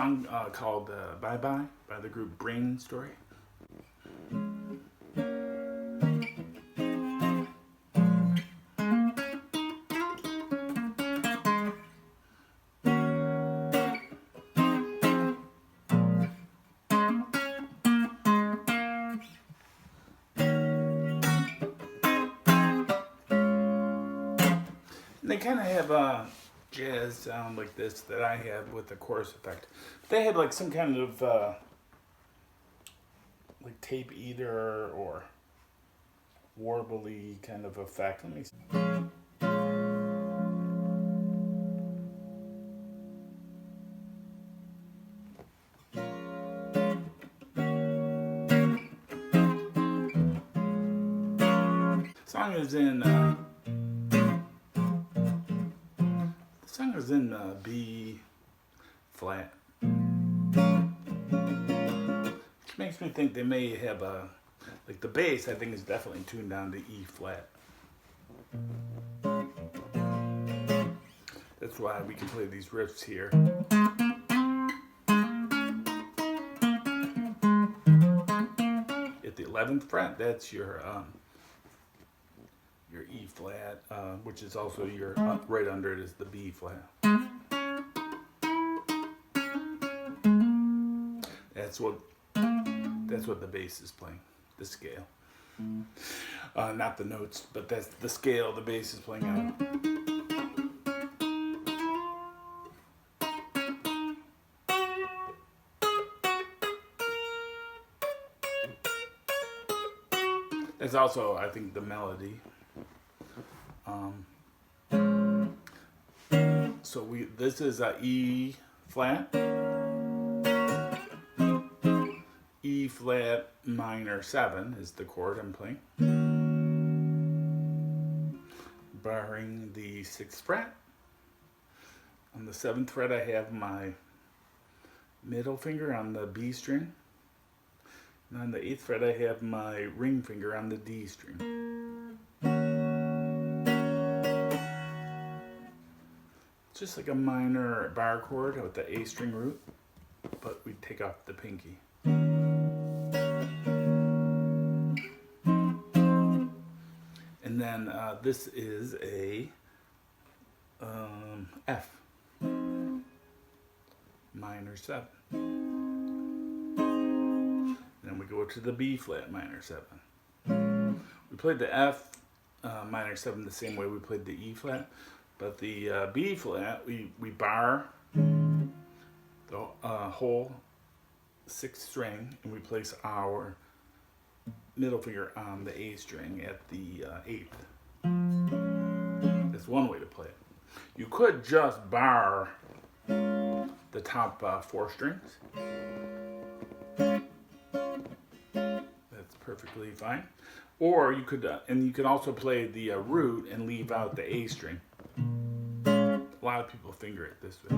Song called Bye Bye by the group BrainStory. They kind of have a jazz sound like this that I have with the chorus effect. They have like some kind of like tape eater or warbly kind of effect. Let me see. Song is in B flat, which makes me think they may have like the bass. I think is definitely tuned down to E flat. That's why we can play these riffs here. At the 11th fret, that's your E flat, which is also your right under it is the B flat. That's what the bass is playing, the scale. Not the notes, but that's the scale the bass is playing on. That's also, I think, the melody. So this is a E flat, E flat minor 7 is the chord I'm playing, barring the 6th fret. On the 7th fret I have my middle finger on the B string, and on the 8th fret I have my ring finger on the D string. Just like a minor bar chord with the A string root, but we take off the pinky. And then this is a F minor 7. Then we go to the B flat minor 7. We played the F minor 7 the same way we played the E flat. But the B flat, we bar the whole 6th string, and we place our middle finger on the A string at the 8th. That's one way to play it. You could just bar the top 4 strings. That's perfectly fine. Or you could, and you can also play the root and leave out the A string. A lot of people finger it this way.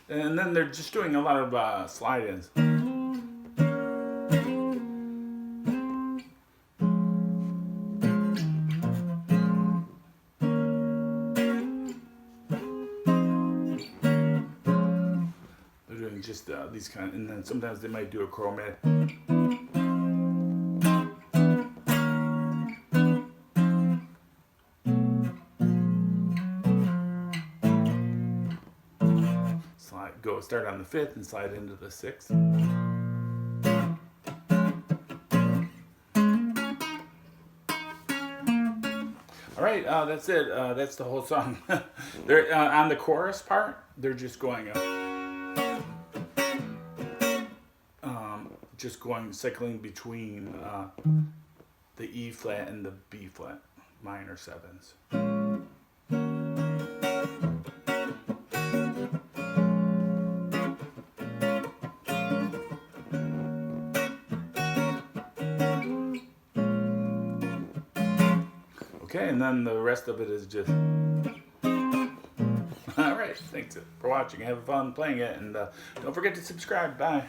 And then they're just doing a lot of slide-ins. They're doing just these kind of, and then sometimes they might do a chromatic. Start on the 5th and slide into the 6th. All right, that's it. That's the whole song. They're on the chorus part. They're just going cycling between the E flat and the B flat minor 7s. Okay, and then the rest of it is just... Alright, thanks for watching. Have fun playing it, and don't forget to subscribe. Bye.